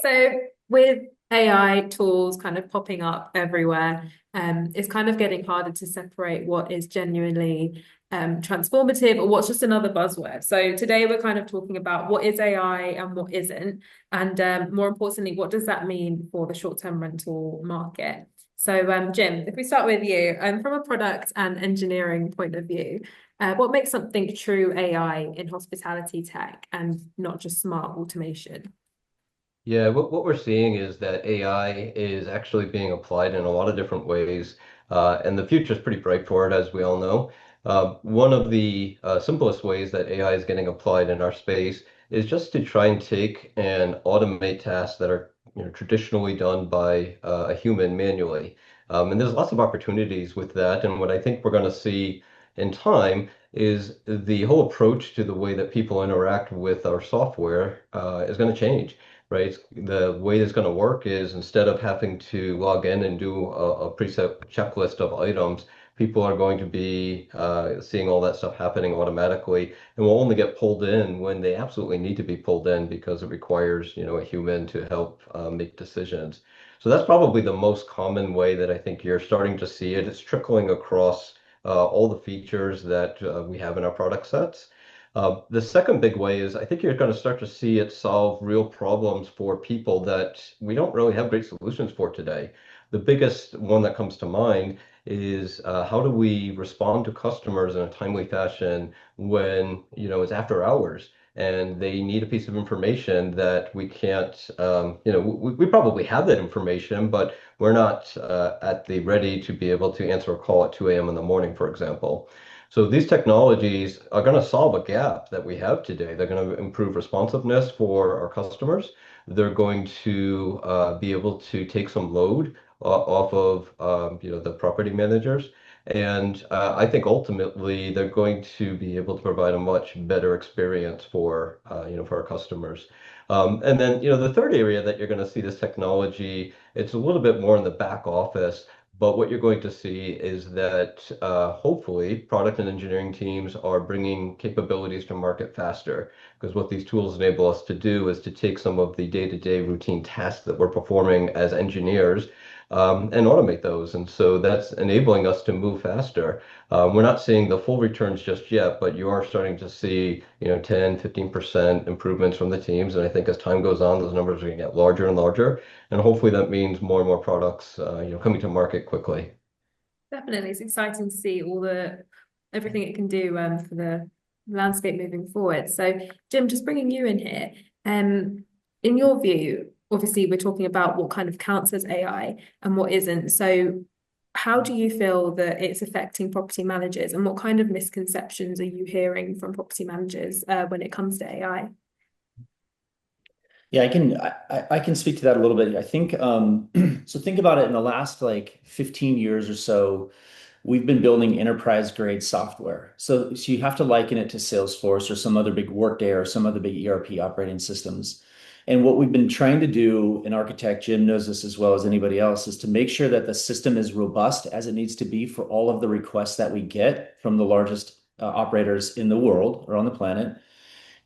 So with AI tools kind of popping up everywhere, it's kind of getting harder to separate what is genuinely transformative or what's just another buzzword. So today we're kind of talking about what is AI and what isn't, and more importantly, what does that mean for the short-term rental market? So Jim, if we start with you, from a product and engineering point of view, what makes something true AI in hospitality tech and not just smart automation? Yeah, what we're seeing is that AI is actually being applied in a lot of different ways, and the future is pretty bright for it, as we all know. One of the simplest ways that AI is getting applied in our space is just to try and take and automate tasks that are, traditionally done by a human manually. And there's lots of opportunities with that, and what I think we're going to see in time is the whole approach to the way that people interact with our software is going to change, right? The way it's going to work is instead of having to log in and do a preset checklist of items, people are going to be seeing all that stuff happening automatically and will only get pulled in when they absolutely need to be pulled in because it requires, a human to help make decisions. So that's probably the most common way that I think you're starting to see it. It's trickling across all the features that we have in our product sets. The second big way is I think you're going to start to see it solve real problems for people that we don't really have great solutions for today. The biggest one that comes to mind is how do we respond to customers in a timely fashion when, it's after hours and they need a piece of information that we can't, we probably have that information, but we're not at the ready to be able to answer a call at 2 a.m. in the morning, for example. So these technologies are going to solve a gap that we have today. They're going to improve responsiveness for our customers. They're going to be able to take some load off of the property managers. And I think ultimately they're going to be able to provide a much better experience for our customers. And then, the third area that you're going to see this technology, it's a little bit more in the back office. But what you're going to see is that hopefully product and engineering teams are bringing capabilities to market faster. Because what these tools enable us to do is to take some of the day-to-day routine tasks that we're performing as engineers and automate those. And so that's enabling us to move faster. We're not seeing the full returns just yet, but you are starting to see, 10, 15% improvements from the teams. And I think as time goes on, those numbers are going to get larger and larger. And hopefully that means more and more products, coming to market quickly. Definitely, it's exciting to see all the everything it can do for the landscape moving forward. So, Jim, just bringing you in here, in your view, obviously we're talking about what kind of counts as AI and what isn't. So, how do you feel that it's affecting property managers, and what kind of misconceptions are you hearing from property managers when it comes to AI? Yeah, I can speak to that a little bit. I think so think about it in the last like 15 years or so, we've been building enterprise grade software. So you have to liken it to Salesforce or some other big Workday or some other big ERP operating systems. And what we've been trying to do, an architect, Jim knows this as well as anybody else, is to make sure that the system is robust as it needs to be for all of the requests that we get from the largest operators in the world or on the planet.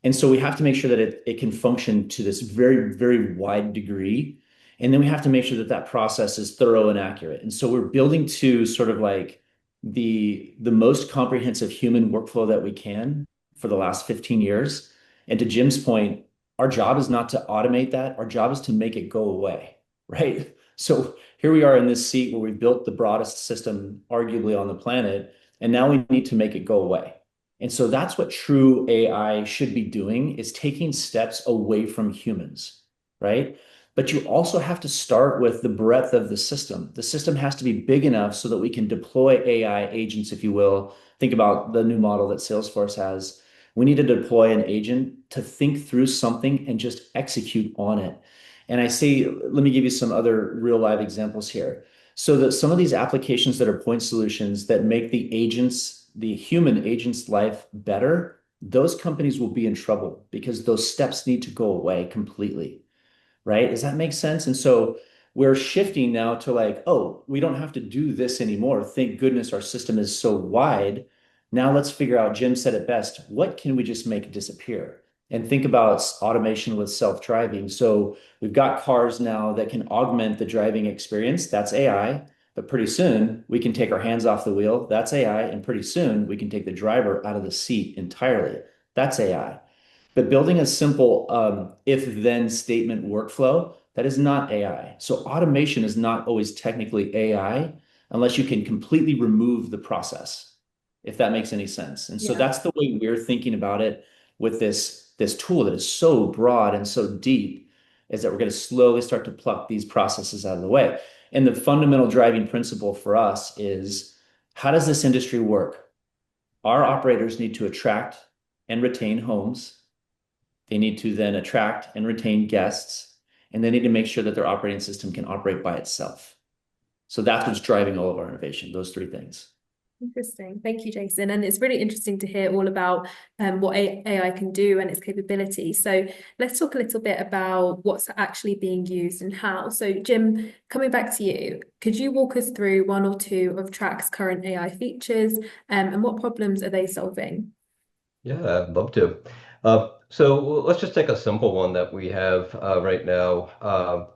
And so we have to make sure that it can function to this very, very wide degree. And then we have to make sure that that process is thorough and accurate. And so we're building to sort of like the most comprehensive human workflow that we can for the last 15 years. And to Jim's point, our job is not to automate that. Our job is to make it go away, right? So here we are in this seat where we built the broadest system arguably on the planet, and now we need to make it go away. And so that's what true AI should be doing, is taking steps away from humans, right? But you also have to start with the breadth of the system. The system has to be big enough so that we can deploy AI agents, if you will. Think about the new model that Salesforce has. We need to deploy an agent to think through something and just execute on it. And I say, let me give you some other real live examples here. So that some of these applications that are point solutions that make the human agent's life better, those companies will be in trouble because those steps need to go away completely, right? Does that make sense? And so we're shifting now to like, oh, we don't have to do this anymore. Thank goodness our system is so wide. Now let's figure out, Jim said it best, what can we just make disappear? And think about automation with self-driving. So we've got cars now that can augment the driving experience. That's AI. But pretty soon we can take our hands off the wheel. That's AI. And pretty soon we can take the driver out of the seat entirely. That's AI. But building a simple if-then statement workflow, that is not AI. So automation is not always technically AI unless you can completely remove the process, if that makes any sense. And so Yeah. that's the way we're thinking about it with this tool that is so broad and so deep, is that we're going to slowly start to pluck these processes out of the way. And the fundamental driving principle for us is, how does this industry work? Our operators need to attract and retain homes. They need to then attract and retain guests, and they need to make sure that their operating system can operate by itself. So that's what's driving all of our innovation, those three things. Interesting. Thank you, Jason. And it's really interesting to hear all about what AI can do and its capabilities. So let's talk a little bit about what's actually being used and how. So Jim, coming back to you, could you walk us through one or two of Track's current AI features and what problems are they solving? Yeah, I'd love to. So let's just take a simple one that we have right now.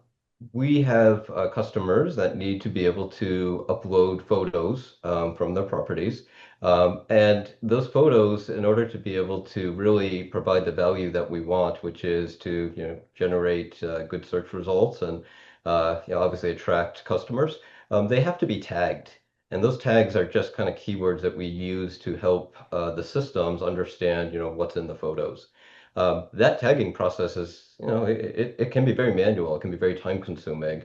We have customers that need to be able to upload photos from their properties. And those photos, in order to be able to really provide the value that we want, which is to generate good search results and obviously attract customers, they have to be tagged. And those tags are just kind of keywords that we use to help the systems understand, what's in the photos. That tagging process is, it can be very manual. It can be very time consuming.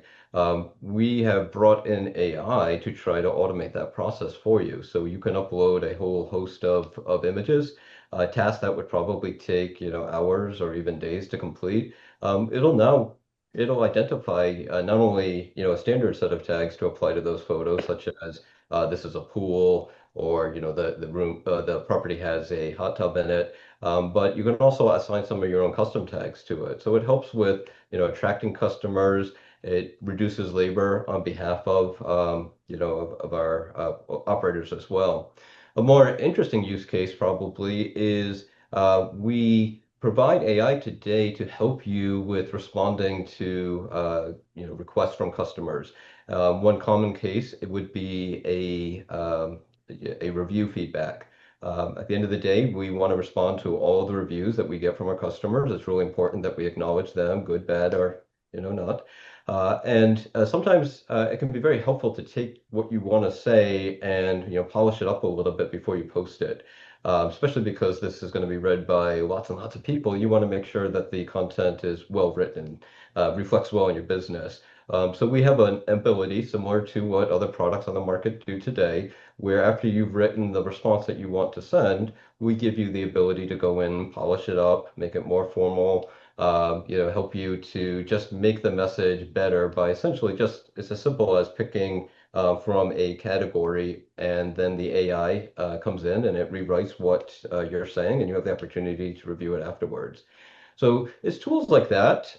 We have brought in AI to try to automate that process for you. So you can upload a whole host of images, a task that would probably take, hours or even days to complete. It'll identify not only, a standard set of tags to apply to those photos, such as this is a pool, or the room, the property has a hot tub in it. But you can also assign some of your own custom tags to it. So it helps with, attracting customers. It reduces labor on behalf of, of our operators as well. A more interesting use case probably is we provide AI today to help you with responding to, requests from customers. One common case, it would be a review feedback. At the end of the day, we want to respond to all the reviews that we get from our customers. It's really important that we acknowledge them, good, bad, or not. And sometimes it can be very helpful to take what you want to say and polish it up a little bit before you post it. Especially because this is going to be read by lots and lots of people. You want to make sure that the content is well written, reflects well in your business. So we have an ability similar to what other products on the market do today, where after you've written the response that you want to send, we give you the ability to go in, polish it up, make it more formal, help you to just make the message better by essentially it's as simple as picking from a category, and then the AI comes in and it rewrites what you're saying, and you have the opportunity to review it afterwards. So it's tools like that.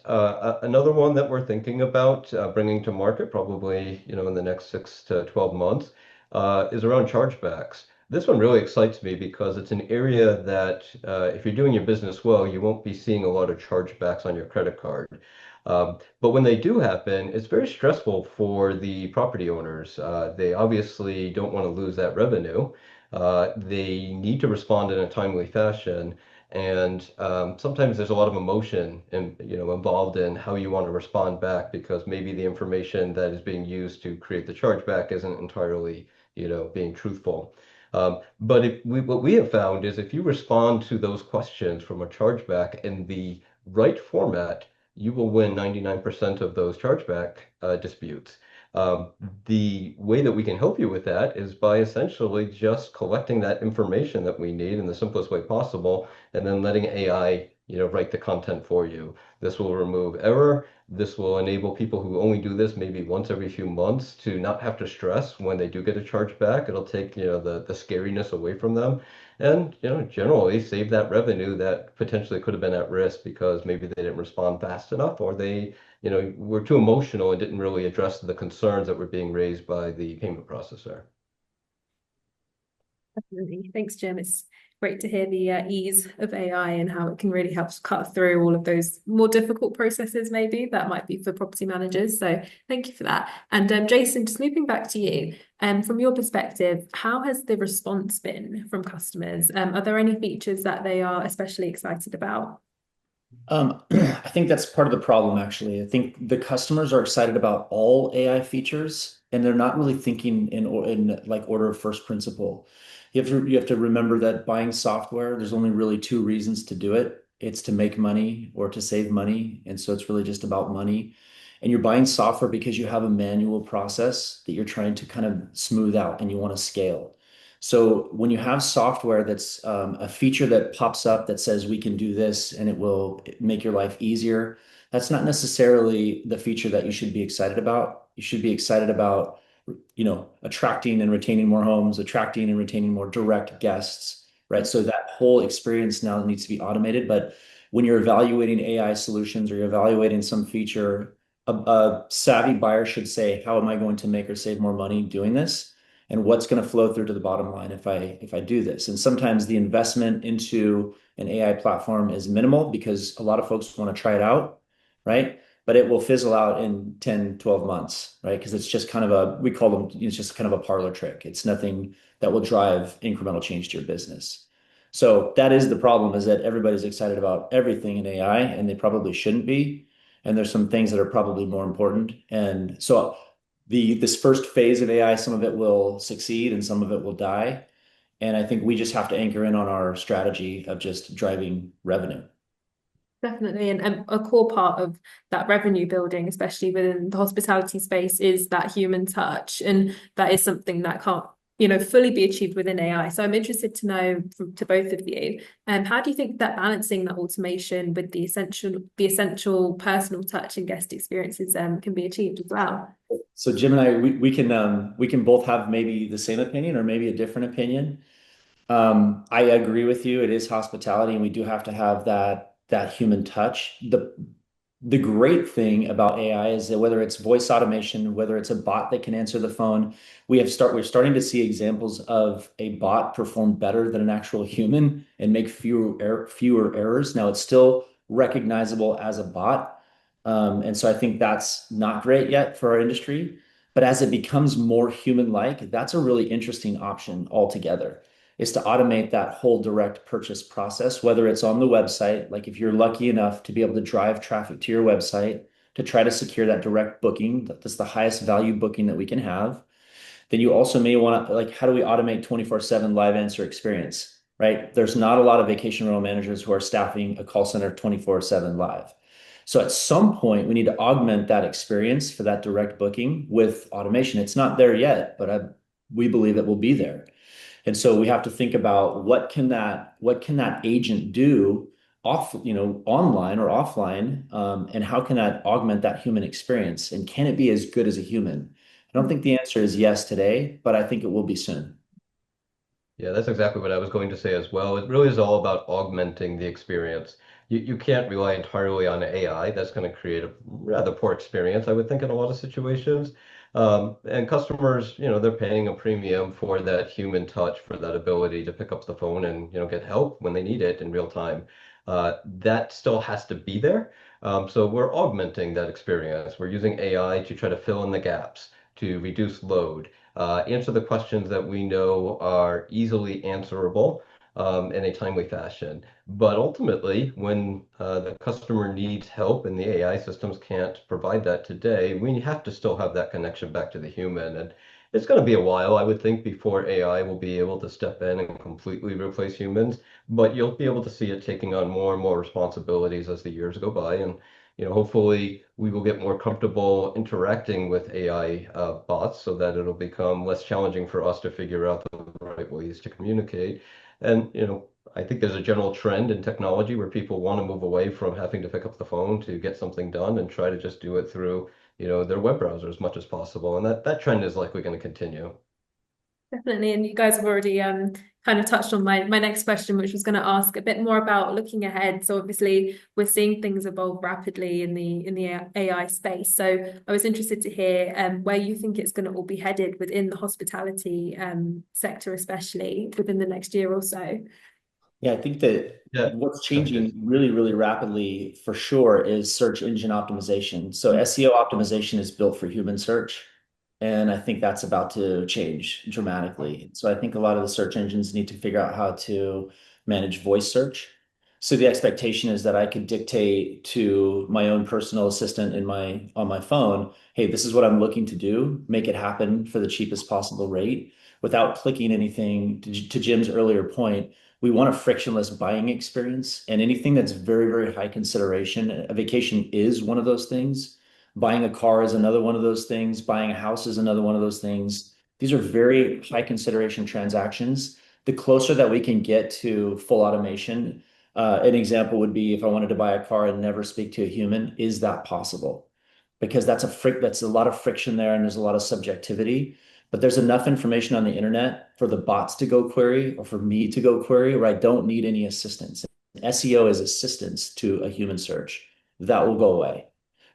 Another one that we're thinking about bringing to market probably, in the next 6 to 12 months is around chargebacks. This one really excites me because it's an area that if you're doing your business well, you won't be seeing a lot of chargebacks on your credit card. But when they do happen, it's very stressful for the property owners. They obviously don't want to lose that revenue. They need to respond in a timely fashion. And sometimes there's a lot of emotion involved in how you want to respond back, because maybe the information that is being used to create the chargeback isn't entirely, being truthful. But what we have found is if you respond to those questions from a chargeback in the right format, you will win 99% of those chargeback disputes. The way that we can help you with that is by essentially just collecting that information that we need in the simplest way possible, and then letting AI, write the content for you. This will remove error. This will enable people who only do this maybe once every few months to not have to stress when they do get a charge back. It'll take, the scariness away from them, and, generally save that revenue that potentially could have been at risk because maybe they didn't respond fast enough, or they, were too emotional and didn't really address the concerns that were being raised by the payment processor. Definitely. Thanks, Jim. It's great to hear the ease of AI and how it can really help cut through all of those more difficult processes, maybe that might be for property managers. So thank you for that. And Jason, just looping back to you, from your perspective, how has the response been from customers? Are there any features that they are especially excited about? I think that's part of the problem, actually. I think the customers are excited about all AI features, and they're not really thinking in like order of first principle. You have to remember that buying software, there's only really two reasons to do it. It's to make money or to save money, and so it's really just about money. And you're buying software because you have a manual process that you're trying to kind of smooth out and you want to scale. So when you have software that's a feature that pops up that says we can do this and it will make your life easier, that's not necessarily the feature that you should be excited about. You should be excited about, attracting and retaining more homes, attracting and retaining more direct guests, right? So that whole experience now needs to be automated. But when you're evaluating AI solutions or you're evaluating some feature, a savvy buyer should say, how am I going to make or save more money doing this? And what's going to flow through to the bottom line if I do this? And sometimes the investment into an AI platform is minimal because a lot of folks want to try it out, right? But it will fizzle out in 10, 12 months, right? Because it's just kind of we call them, it's just kind of a parlor trick. It's nothing that will drive incremental change to your business. So that is the problem, is that everybody's excited about everything in AI, and they probably shouldn't be. And there's some things that are probably more important. And so this first phase of AI, some of it will succeed and some of it will die. And I think we just have to anchor in on our strategy of just driving revenue. Definitely. And a core part of that revenue building, especially within the hospitality space, is that human touch. And that is something that can't, fully be achieved within AI. So I'm interested to know to both of you, how do you think that balancing that automation with the essential personal touch and guest experiences can be achieved as well? So Jim and I, we can both have maybe the same opinion or maybe a different opinion. I agree with you. It is hospitality, and we do have to have that human touch. The great thing about AI is that whether it's voice automation, whether it's a bot that can answer the phone, we're starting to see examples of a bot perform better than an actual human and make fewer errors. Now, it's still recognizable as a bot. And so I think that's not great yet for our industry. But as it becomes more human-like, that's a really interesting option altogether, is to automate that whole direct purchase process, whether it's on the website, like if you're lucky enough to be able to drive traffic to your website to try to secure that direct booking, that's the highest value booking that we can have. Then you also may want to, like, how do we automate 24/7 live answer experience, right? There's not a lot of vacation rental managers who are staffing a call center 24/7 live. So at some point, we need to augment that experience for that direct booking with automation. It's not there yet, but we believe it will be there. And so we have to think about what can that agent do online or offline, and how can that augment that human experience? And can it be as good as a human? I don't think the answer is yes today, but I think it will be soon. Yeah, that's exactly what I was going to say as well. It really is all about augmenting the experience. You can't rely entirely on AI. That's going to create a rather poor experience, I would think, in a lot of situations. And customers, they're paying a premium for that human touch, for that ability to pick up the phone and, get help when they need it in real time. That still has to be there. So we're augmenting that experience. We're using AI to try to fill in the gaps, to reduce load, answer the questions that we know are easily answerable in a timely fashion. But ultimately, when the customer needs help and the AI systems can't provide that today, we have to still have that connection back to the human. And it's going to be a while, I would think, before AI will be able to step in and completely replace humans. But you'll be able to see it taking on more and more responsibilities as the years go by. And hopefully we will get more comfortable interacting with AI bots so that it'll become less challenging for us to figure out the right ways to communicate. And, I think there's a general trend in technology where people want to move away from having to pick up the phone to get something done and try to just do it through, their web browser as much as possible. And that trend is likely going to continue. Definitely. And you guys have already kind of touched on my next question, which was going to ask a bit more about looking ahead. So obviously we're seeing things evolve rapidly in the AI space. So I was interested to hear where you think it's going to all be headed within the hospitality sector, especially within the next year or so. Yeah, I think that Yeah. what's Go ahead, changing Jason. really, really rapidly for sure is search engine optimization. So SEO optimization is built for human search. And I think that's about to change dramatically. So I think a lot of the search engines need to figure out how to manage voice search. So the expectation is that I could dictate to my own personal assistant in my on my phone, hey, this is what I'm looking to do, make it happen for the cheapest possible rate without clicking anything. To Jim's earlier point, we want a frictionless buying experience, and anything that's very, very high consideration. A vacation is one of those things. Buying a car is another one of those things. Buying a house is another one of those things. These are very high consideration transactions. The closer that we can get to full automation, an example would be if I wanted to buy a car and never speak to a human, is that possible? Because that's a lot of friction there, and there's a lot of subjectivity. But there's enough information on the internet for the bots to go query or for me to go query where I don't need any assistance. SEO is assistance to a human search. That will go away,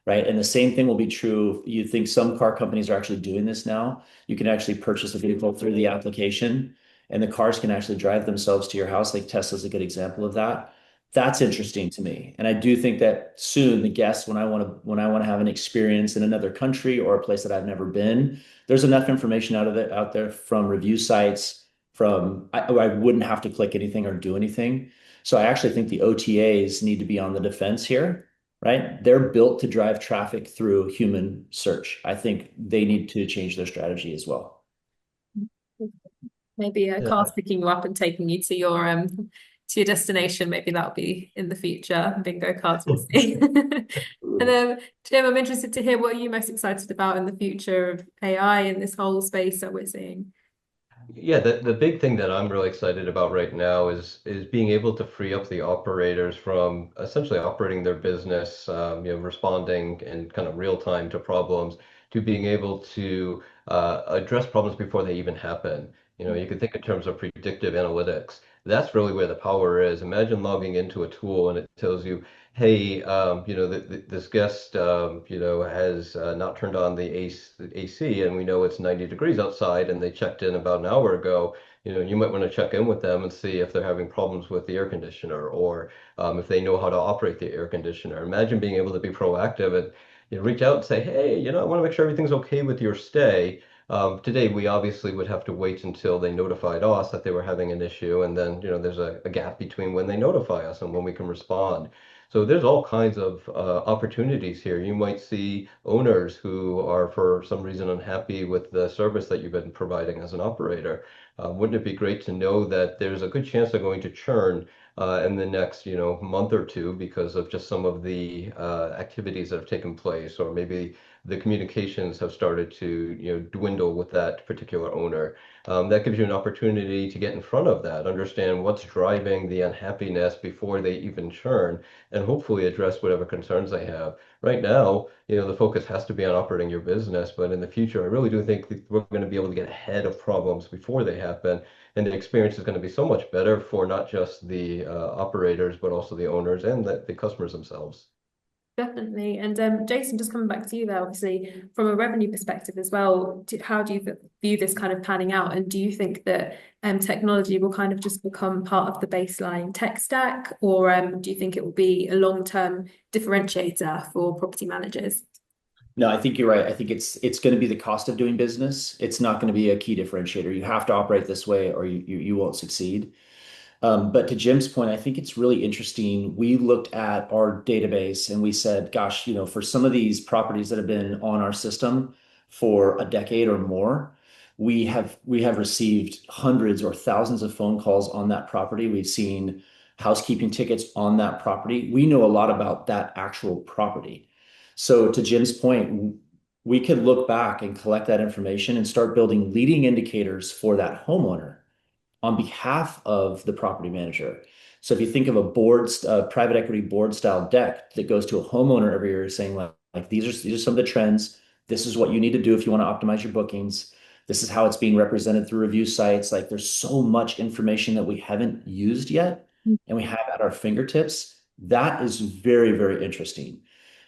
right? And the same thing will be true. You think some car companies are actually doing this now. You can actually purchase a vehicle through the application, and the cars can actually drive themselves to your house. Like Tesla's a good example of that. That's interesting to me. And I do think that soon the guests, when I want to have an experience in another country or a place that I've never been, there's enough information out there from review sites, I wouldn't have to click anything or do anything. So I actually think the OTAs need to be on the defense here, right? They're built to drive traffic through human search. I think they need to change their strategy as well. Maybe a Yeah. car's picking you up and taking you to your destination. Maybe that'll be in the future. Bingo cards, we'll see. And Jim, I'm interested to hear what are you most excited about in the future of AI in this whole space that we're seeing. Yeah, the big thing that I'm really excited about right now is being able to free up the operators from essentially operating their business, responding in kind of real time to problems, to being able to address problems before they even happen. You can think in terms of predictive analytics. That's really where the power is. Imagine logging into a tool and it tells you, hey, this guest, has not turned on the AC, and we know it's 90 degrees outside, and they checked in about an hour ago. You might want to check in with them and see if they're having problems with the air conditioner, or if they know how to operate the air conditioner. Imagine being able to be proactive and reach out and say, hey, I want to make sure everything's okay with your stay. Today, we obviously would have to wait until they notified us that they were having an issue, and then there's a gap between when they notify us and when we can respond. So there's all kinds of opportunities here. You might see owners who are for some reason unhappy with the service that you've been providing as an operator. Wouldn't it be great to know that there's a good chance they're going to churn in the next, month or two because of just some of the activities that have taken place, or maybe the communications have started to, dwindle with that particular owner. That gives you an opportunity to get in front of that, understand what's driving the unhappiness before they even churn, and hopefully address whatever concerns they have. Right now, the focus has to be on operating your business, but in the future, I really do think that we're going to be able to get ahead of problems before they happen, and the experience is going to be so much better for not just the operators, but also the owners and the customers themselves. Definitely. And Jason, just coming back to you there, obviously, from a revenue perspective as well, how do you view this kind of panning out? And do you think that technology will kind of just become part of the baseline tech stack, or do you think it will be a long-term differentiator for property managers? No, I think you're right. I think it's going to be the cost of doing business. It's not going to be a key differentiator. You have to operate this way or you won't succeed. But to Jim's point, I think it's really interesting. We looked at our database and we said, gosh, for some of these properties that have been on our system for a decade or more, we have received hundreds or thousands of phone calls on that property. We've seen housekeeping tickets on that property. We know a lot about that actual property. So to Jim's point, we could look back and collect that information and start building leading indicators for that homeowner on behalf of the property manager. So if you think of a private equity board style deck that goes to a homeowner every year saying like these are some of the trends. This is what you need to do if you want to optimize your bookings. This is how it's being represented through review sites. Like there's so much information that we haven't used yet and we have at our fingertips. That is very, very interesting.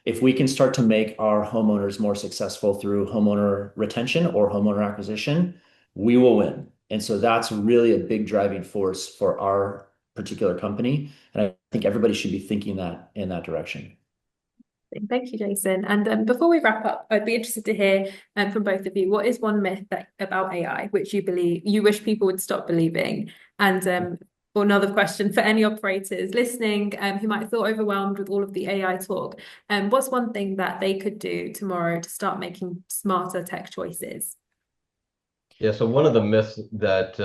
If we can start to make our homeowners more successful through homeowner retention or homeowner acquisition, we will win. And so that's really a big driving force for our particular company. And I think everybody should be thinking that in that direction. Thank you, Jason. And before we wrap up, I'd be interested to hear from both of you, what is one myth about AI which you wish people would stop believing? And or another question for any operators listening who might feel overwhelmed with all of the AI talk, what's one thing that they could do tomorrow to start making smarter tech choices? Yeah, so one of the myths that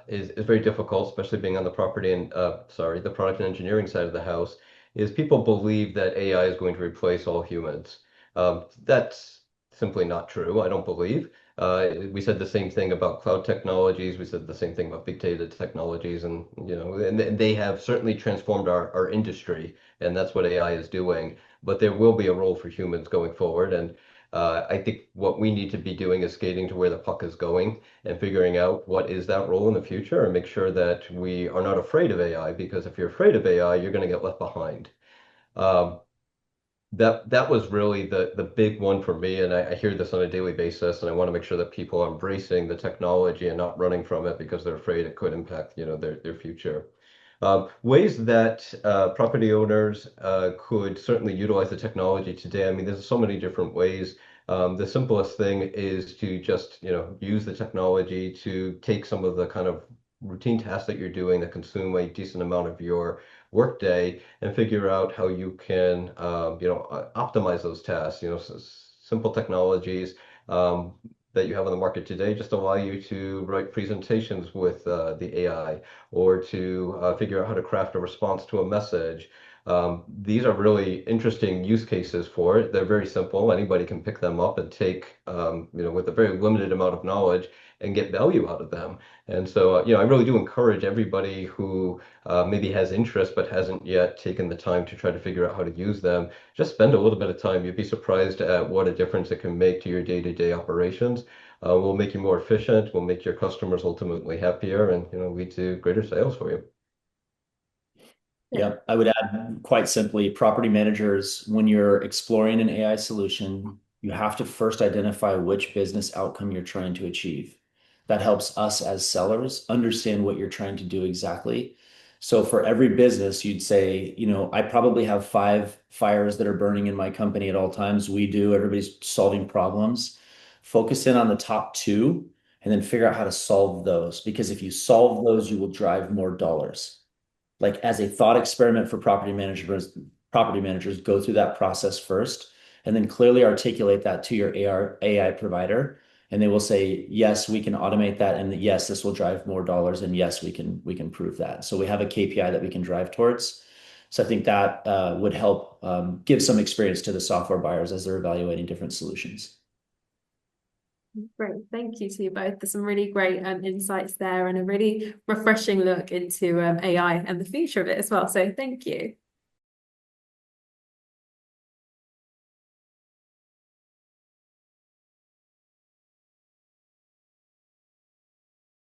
is very difficult, especially being on the the product and engineering side of the house, is people believe that AI is going to replace all humans. That's simply not true, I don't believe. We said the same thing about cloud technologies. We said the same thing about big data technologies, and they have certainly transformed our industry, and that's what AI is doing. But there will be a role for humans going forward, and I think what we need to be doing is skating to where the puck is going and figuring out what is that role in the future and make sure that we are not afraid of AI, because if you're afraid of AI, you're going to get left behind. Um, that was really the big one for me, and I hear this on a daily basis, and I want to make sure that people are embracing the technology and not running from it because they're afraid it could impact, their future. Ways that property owners could certainly utilize the technology today. I mean, there's so many different ways. The simplest thing is to just, use the technology to take some of the kind of routine tasks that you're doing that consume a decent amount of your workday and figure out how you can, optimize those tasks. Simple technologies that you have on the market today just allow you to write presentations with the AI, or to figure out how to craft a response to a message. These are really interesting use cases for it. They're very simple. Anybody can pick them up and take, with a very limited amount of knowledge, and get value out of them. And so, I really do encourage everybody who maybe has interest but hasn't yet taken the time to try to figure out how to use them. Just spend a little bit of time. You'd be surprised at what a difference it can make to your day-to-day operations. Will make you more efficient, will make your customers ultimately happier, and lead to greater sales for you. Yeah, I would add quite simply, property managers, when you're exploring an AI solution, you have to first identify which business outcome you're trying to achieve. That helps us as sellers understand what you're trying to do exactly. So for every business, you'd say, I probably have 5 fires that are burning in my company at all times. We do, everybody's solving problems. Focus in on the top two and then figure out how to solve those. Because if you solve those, you will drive more dollars. Like, as a thought experiment for property managers, go through that process first and then clearly articulate that to your AI provider, and they will say, yes, we can automate that, and yes, this will drive more dollars, and yes, we can prove that. So we have a KPI that we can drive towards. So I think that would help give some experience to the software buyers as they're evaluating different solutions. Great. Thank you to you both. There's some really great insights there and a really refreshing look into AI and the future of it as well. So thank you.